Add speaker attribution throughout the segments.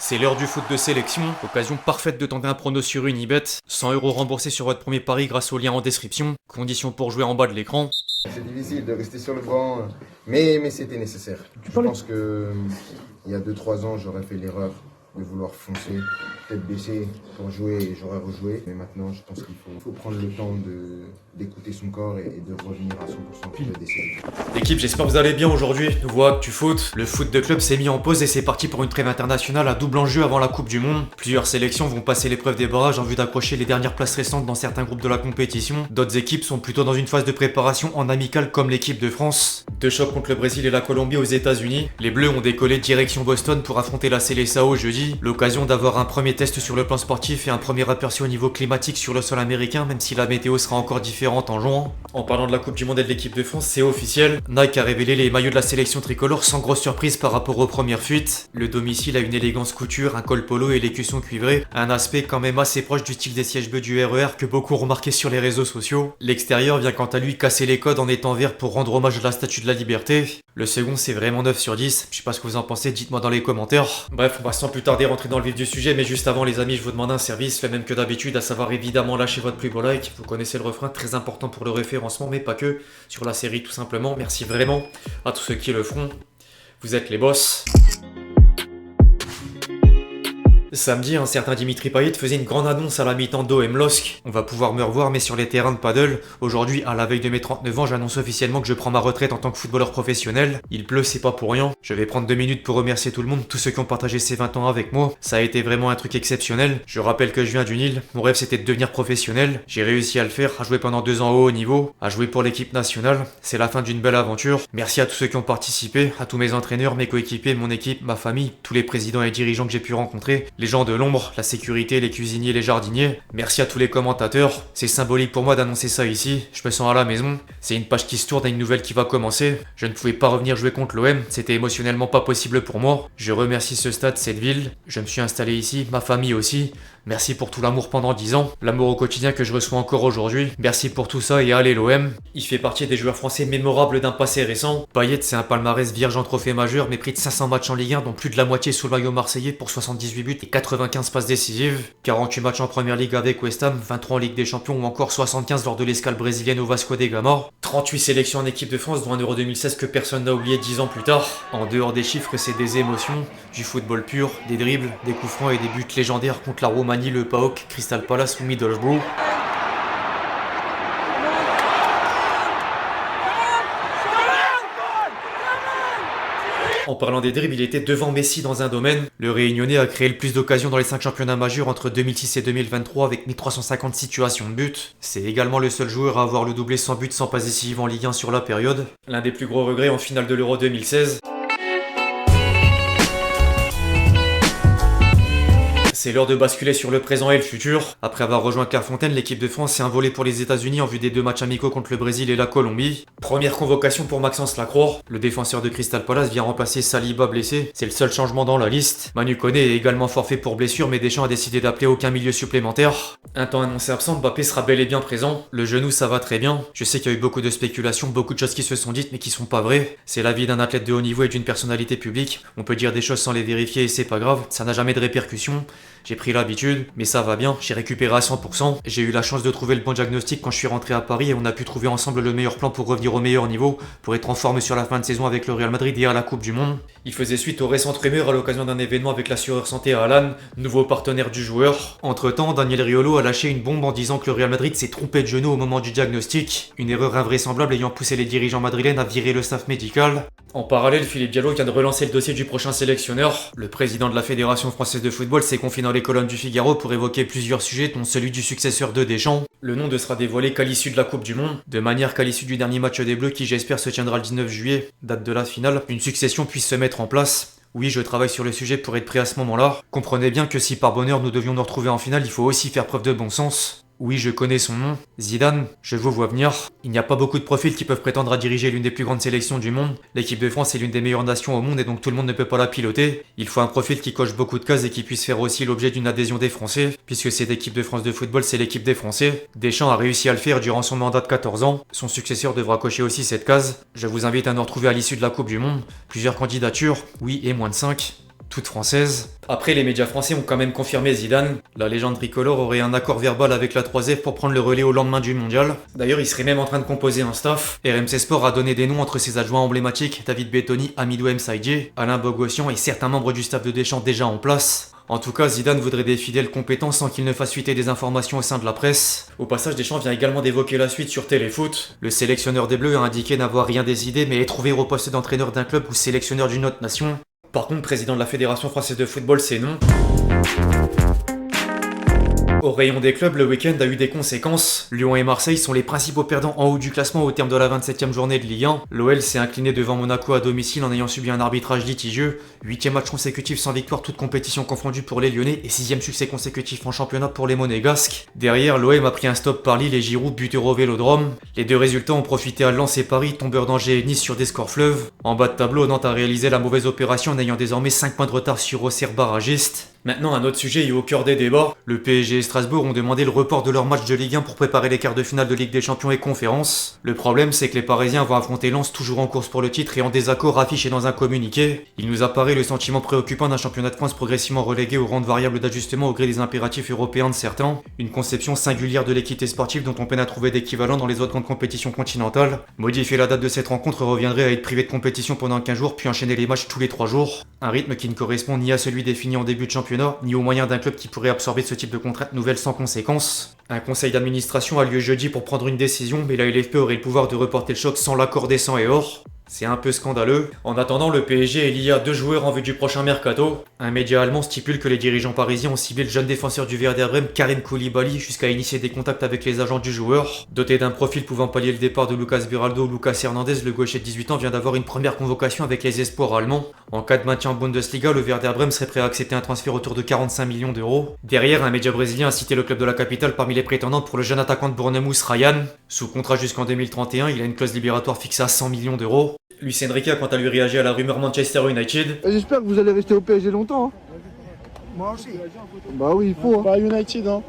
Speaker 1: C'est l'heure du foot de sélection, occasion parfaite de tenter un prono sur Unibet, 100 € remboursés sur votre premier pari grâce au lien en description, conditions pour jouer en bas de l'écran.
Speaker 2: C'est difficile de rester sur le banc, mais c'était nécessaire. Je pense que il y a 2-3 ans, j'aurais fait l'erreur de vouloir foncer, tête baissée pour jouer et j'aurais rejoué. Mais maintenant, je pense qu'il faut prendre le temps d'écouter son corps et de revenir à 100% pour le décider.
Speaker 1: L'équipe, j'espère que vous allez bien aujourd'hui. Nouveau Actu Foot. Le foot de club s'est mis en pause et c'est parti pour une trêve internationale à double enjeu avant la Coupe du Monde. Plusieurs sélections vont passer l'épreuve des barrages en vue d'accrocher les dernières places récentes dans certains groupes de la compétition. D'autres équipes sont plutôt dans une phase de préparation en amical comme l'équipe de France. Deux chocs contre le Brésil et la Colombie aux États-Unis. Les Bleus ont décollé direction Boston pour affronter la Seleção jeudi. L'occasion d'avoir un premier test sur le plan sportif et un premier aperçu au niveau climatique sur le sol américain, même si la météo sera encore différente en juin. En parlant de la Coupe du Monde et de l'équipe de France, c'est officiel. Nike a révélé les maillots de la sélection tricolore sans grosse surprise par rapport aux premières fuites. Le domicile a une élégance couture, un col polo et l'écusson cuivré, un aspect quand même assez proche du style des sièges bleus du RER que beaucoup ont remarqué sur les réseaux sociaux. L'extérieur vient quant à lui casser les codes en étant vert pour rendre hommage à la Statue de la Liberté. Le second c'est vraiment 9 sur 10, je sais pas ce que vous en pensez, dites-moi dans les commentaires. Bref, on va sans plus tarder rentrer dans le vif du sujet, mais juste avant les amis, je vous demande un service, le même que d'habitude, à savoir évidemment lâcher votre plus beau like. Vous connaissez le refrain, très important pour le référencement, mais pas que, sur la série tout simplement. Merci vraiment à tous ceux qui le feront, vous êtes les boss. Samedi, un certain Dimitri Payet faisait une grande annonce à la mi-temps d'OM LOSC. On va pouvoir me revoir mais sur les terrains de paddle. Aujourd'hui, à la veille de mes 39 ans, j'annonce officiellement que je prends ma retraite en tant que footballeur professionnel. Il pleut, c'est pas pour rien. Je vais prendre 2 minutes pour remercier tout le monde, tous ceux qui ont partagé ces 20 ans avec moi. Ça a été vraiment un truc exceptionnel. Je rappelle que je viens du Nil. Mon rêve c'était de devenir professionnel. J'ai réussi à le faire, à jouer pendant 2 ans au haut niveau, à jouer pour l'équipe nationale. C'est la fin d'une belle aventure. Merci à tous ceux qui ont participé, à tous mes entraîneurs, mes coéquipiers, mon équipe, ma famille, tous les présidents et dirigeants que j'ai pu rencontrer. Les gens de l'ombre, la sécurité, les cuisiniers, les jardiniers. Merci à tous les commentateurs. C'est symbolique pour moi d'annoncer ça ici. Je me sens à la maison. C'est une page qui se tourne et une nouvelle qui va commencer. Je ne pouvais pas revenir jouer contre l'OM. C'était émotionnellement pas possible pour moi. Je remercie ce stade, cette ville. Je me suis installé ici, ma famille aussi. Merci pour tout l'amour pendant 10 ans. L'amour au quotidien que je reçois encore aujourd'hui. Merci pour tout ça et allez l'OM. Il fait partie des joueurs français mémorables d'un passé récent. Payet, c'est un palmarès vierge en trophée majeur, mais près de 500 matchs en Ligue 1, dont plus de la moitié sous le maillot marseillais pour 78 buts et 95 passes décisives. 48 matchs en Première Ligue avec West Ham, 23 en Ligue des Champions ou encore 75 lors de l'escale brésilienne au Vasco da Gama. 38 sélections en équipe de France, dont un Euro 2016 que personne n'a oublié 10 ans plus tard. En dehors des chiffres, c'est des émotions, du football pur, des dribbles, des coups francs et des buts légendaires contre la Roumanie, le PAOK, Crystal Palace ou Middlesbrough. En parlant des dribbles, il était devant Messi dans un domaine. Le Réunionnais a créé le plus d'occasions dans les 5 championnats majeurs entre 2006 et 2023 avec 1350 situations de but. C'est également le seul joueur à avoir le doublé sans but sans passe décisive en Ligue 1 sur la période. L'un des plus gros regrets en finale de l'Euro 2016. C'est l'heure de basculer sur le présent et le futur. Après avoir rejoint Clairefontaine, l'équipe de France s'est envolée pour les États-Unis en vue des 2 matchs amicaux contre le Brésil et la Colombie. Première convocation pour Maxence Lacroix. Le défenseur de Crystal Palace vient remplacer Saliba blessé. C'est le seul changement dans la liste. Manu Koné est également forfait pour blessure, mais Deschamps a décidé d'appeler aucun milieu supplémentaire. Un temps annoncé absent, Mbappé sera bel et bien présent. Le genou, ça va très bien. Je sais qu'il y a eu beaucoup de spéculations, beaucoup de choses qui se sont dites, mais qui sont pas vraies. C'est la vie d'un athlète de haut niveau et d'une personnalité publique. On peut dire des choses sans les vérifier et c'est pas grave. Ça n'a jamais de répercussions. J'ai pris l'habitude, mais ça va bien, j'ai récupéré à 100%. J'ai eu la chance de trouver le bon diagnostic quand je suis rentré à Paris et on a pu trouver ensemble le meilleur plan pour revenir au meilleur niveau, pour être en forme sur la fin de saison avec le Real Madrid et à la Coupe du Monde. Il faisait suite aux récentes rumeurs à l'occasion d'un événement avec l'assureur santé à Alan, nouveau partenaire du joueur. Entre temps, Daniel Riolo a lâché une bombe en disant que le Real Madrid s'est trompé de genou au moment du diagnostic, une erreur invraisemblable ayant poussé les dirigeants madrilènes à virer le staff médical. En parallèle, Philippe Diallo vient de relancer le dossier du prochain sélectionneur. Le président de la Fédération française de football s'est confié dans les colonnes du Figaro pour évoquer plusieurs sujets, dont celui du successeur de Deschamps. Le nom ne sera dévoilé qu'à l'issue de la Coupe du Monde, de manière qu'à l'issue du dernier match des Bleus qui j'espère se tiendra le 19 juillet, date de la finale, une succession puisse se mettre en place. Oui, je travaille sur le sujet pour être prêt à ce moment-là. Comprenez bien que si par bonheur nous devions nous retrouver en finale, il faut aussi faire preuve de bon sens. Oui, je connais son nom. Zidane, je vous vois venir. Il n'y a pas beaucoup de profils qui peuvent prétendre à diriger l'une des plus grandes sélections du monde. L'équipe de France est l'une des meilleures nations au monde et donc tout le monde ne peut pas la piloter. Il faut un profil qui coche beaucoup de cases et qui puisse faire aussi l'objet d'une adhésion des Français, puisque cette équipe de France de football, c'est l'équipe des Français. Deschamps a réussi à le faire durant son mandat de 14 ans. Son successeur devra cocher aussi cette case. Je vous invite à nous retrouver à l'issue de la Coupe du Monde. Plusieurs candidatures, oui et moins de 5. toute française. Après, les médias français ont quand même confirmé Zidane. La légende tricolore aurait un accord verbal avec la 3F pour prendre le relais au lendemain du mondial. D'ailleurs, il serait même en train de composer un staff. RMC Sport a donné des noms entre ses adjoints emblématiques, David Bettoni, Hamidou Msaidje, Alain Bogossian et certains membres du staff de Deschamps déjà en place. En tout cas, Zidane voudrait des fidèles compétents sans qu'il ne fasse fuiter des informations au sein de la presse. Au passage, Deschamps vient également d'évoquer la suite sur Téléfoot. Le sélectionneur des Bleus a indiqué n'avoir rien décidé mais est trouvé au poste d'entraîneur d'un club ou sélectionneur d'une autre nation. Par contre, président de la Fédération française de football, c'est non. Au rayon des clubs, le week-end a eu des conséquences. Lyon et Marseille sont les principaux perdants en haut du classement au terme de la 27e journée de Ligue 1. L'OL s'est incliné devant Monaco à domicile en ayant subi un arbitrage litigieux. 8e match consécutif sans victoire, toute compétition confondue pour les Lyonnais et 6e succès consécutif en championnat pour les Monégasques. Derrière, l'OM a pris un stop par Lille et Giroud, buteur au Vélodrome. Les deux résultats ont profité à Lens et Paris, tombeurs d'Angers et Nice sur des scores fleuves. En bas de tableau, Nantes a réalisé la mauvaise opération en ayant désormais 5 points de retard sur Auxerre barragiste. Maintenant, un autre sujet est au cœur des débats. Le PSG et Strasbourg ont demandé le report de leur match de Ligue 1 pour préparer les quarts de finale de Ligue des Champions et Conférence. Le problème, c'est que les Parisiens vont affronter Lens toujours en course pour le titre et en désaccord affiché dans un communiqué. Il nous apparaît le sentiment préoccupant d'un championnat de France progressivement relégué au rang de variable d'ajustement au gré des impératifs européens de certains. Une conception singulière de l'équité sportive dont on peine à trouver d'équivalent dans les autres grandes compétitions continentales. Modifier la date de cette rencontre reviendrait à être privé de compétition pendant 15 jours puis enchaîner les matchs tous les 3 jours. Un rythme qui ne correspond ni à celui défini en début de championnat, ni aux moyens d'un club qui pourrait absorber ce type de contraintes nouvelles sans conséquence. Un conseil d'administration a lieu jeudi pour prendre une décision, mais la LFP aurait le pouvoir de reporter le choc sans l'accord des 100 et or. C'est un peu scandaleux. En attendant, le PSG est lié à 2 joueurs en vue du prochain mercato. Un média allemand stipule que les dirigeants parisiens ont ciblé le jeune défenseur du Werder Bremen, Karim Koulibaly, jusqu'à initier des contacts avec les agents du joueur. Doté d'un profil pouvant pallier le départ de Lucas Beraldo, Lucas Hernandez, le gaucher de 18 ans, vient d'avoir une première convocation avec les espoirs allemands. En cas de maintien en Bundesliga, le Werder Bremen serait prêt à accepter un transfert autour de 45 millions d'euros. Derrière, un média brésilien a cité le club de la capitale parmi les prétendants pour le jeune attaquant de Bournemouth, Ryan. Sous contrat jusqu'en 2031, il a une clause libératoire fixée à 100 millions d'euros. Luis Enrique a quant à lui réagi à la rumeur Manchester United.
Speaker 3: J'espère que vous allez rester au PSG longtemps.
Speaker 4: Moi aussi.
Speaker 3: Bah oui, il faut.
Speaker 4: Pas United, hein.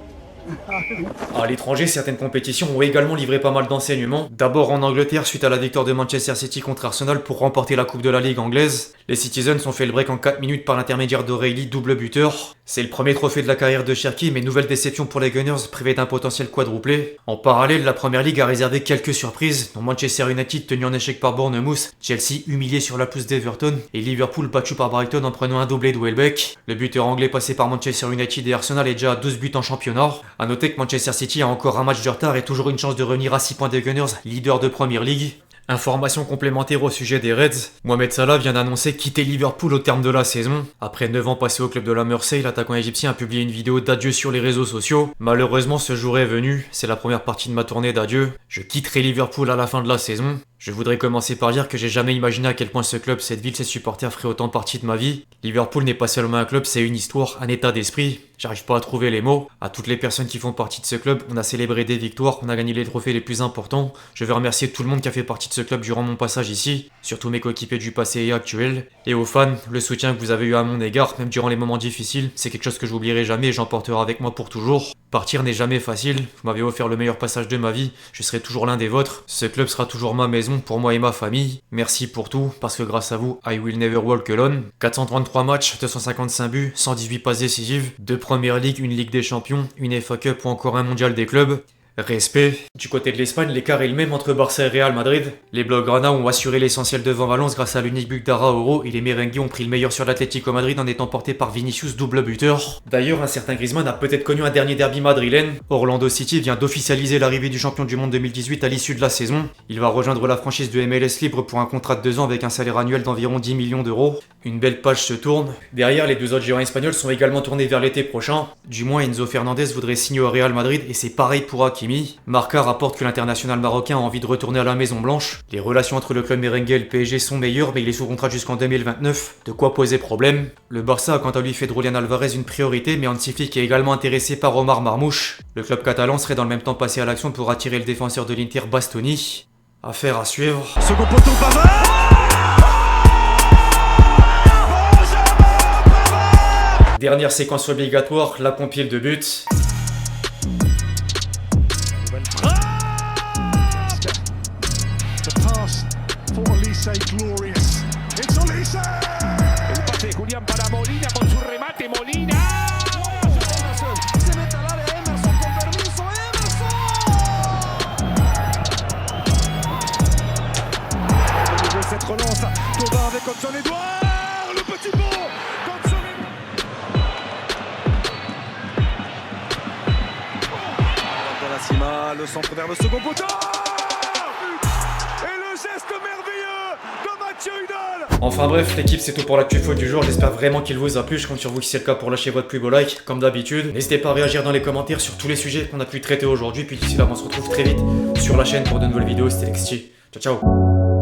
Speaker 1: À l'étranger, certaines compétitions ont également livré pas mal d'enseignements. D'abord en Angleterre, suite à la victoire de Manchester City contre Arsenal pour remporter la Coupe de la Ligue anglaise. Les Citizens ont fait le break en 4 minutes par l'intermédiaire d'O'Reilly, double buteur. C'est le premier trophée de la carrière de Cherki, mais nouvelle déception pour les Gunners, privés d'un potentiel quadruplé. En parallèle, la Première Ligue a réservé quelques surprises, dont Manchester United tenu en échec par Bournemouth, Chelsea humilié sur la pelouse d'Everton et Liverpool battu par Brighton en prenant un doublé de Welbeck. Le buteur anglais passé par Manchester United et Arsenal est déjà à 12 buts en championnat. A noter que Manchester City a encore un match de retard et toujours une chance de revenir à 6 points des Gunners, leader de Premier League. Information complémentaire au sujet des Reds, Mohamed Salah vient d'annoncer quitter Liverpool au terme de la saison. Après 9 ans passés au club de la Mersey, l'attaquant égyptien a publié une vidéo d'adieu sur les réseaux sociaux. Malheureusement, ce jour est venu, c'est la première partie de ma tournée d'adieu. Je quitterai Liverpool à la fin de la saison. Je voudrais commencer par dire que j'ai jamais imaginé à quel point ce club, cette ville, ses supporters feraient autant partie de ma vie. Liverpool n'est pas seulement un club, c'est une histoire, un état d'esprit. J'arrive pas à trouver les mots. À toutes les personnes qui font partie de ce club, on a célébré des victoires, on a gagné les trophées les plus importants. Je veux remercier tout le monde qui a fait partie de ce club durant mon passage ici, surtout mes coéquipiers du passé et actuel. Et aux fans, le soutien que vous avez eu à mon égard, même durant les moments difficiles, c'est quelque chose que j'oublierai jamais et j'emporterai avec moi pour toujours. Partir n'est jamais facile, vous m'avez offert le meilleur passage de ma vie, je serai toujours l'un des vôtres. Ce club sera toujours ma maison pour moi et ma famille. Merci pour tout, parce que grâce à vous, I will never walk alone. 433 matchs, 255 buts, 118 passes décisives, 2 Première Ligue, une Ligue des Champions, une FA Cup ou encore un mondial des clubs. Respect. Du côté de l'Espagne, l'écart est le même entre Barça et Real Madrid. Les Blaugrana ont assuré l'essentiel devant Valence grâce à l'unique but d'Araújo et les Merengues ont pris le meilleur sur l'Atlético Madrid en étant portés par Vinicius, double buteur. D'ailleurs, un certain Griezmann a peut-être connu un dernier derby madrilène. Orlando City vient d'officialiser l'arrivée du champion du monde 2018 à l'issue de la saison. Il va rejoindre la franchise de MLS libre pour un contrat de 2 ans avec un salaire annuel d'environ 10 millions d'euros. Une belle page se tourne. Derrière, les deux autres géants espagnols sont également tournés vers l'été prochain. Du moins, Enzo Fernandez voudrait signer au Real Madrid et c'est pareil pour Hakimi. Marca rapporte que l'international marocain a envie de retourner à la Maison Blanche. Les relations entre le club merengue et le PSG sont meilleures, mais il est sous contrat jusqu'en 2029. De quoi poser problème. Le Barça a quant à lui fait de Julián Alvarez une priorité, mais Hansi Flick est également intéressé par Omar Marmouche. Le club catalan serait dans le même temps passé à l'action pour attirer le défenseur de l'Inter Bastoni. Affaire à suivre.
Speaker 5: Second poteau, Pavard.
Speaker 1: Dernière séquence obligatoire, la compile de buts.
Speaker 5: Glorious. It's Olise! El pase de Julián para Molina. Edouard, le petit pont contre dans la cima, le centre vers le second poteau. Et le geste merveilleux de Mathieu Hudal.
Speaker 1: Enfin bref, l'équipe c'est tout pour l'actu foot du jour, j'espère vraiment qu'il vous a plu, je compte sur vous si c'est le cas pour lâcher votre plus beau like, comme d'habitude. N'hésitez pas à réagir dans les commentaires sur tous les sujets qu'on a pu traiter aujourd'hui, puis d'ici là on se retrouve très vite sur la chaîne pour de nouvelles vidéos, c'était Lexti. Ciao ciao.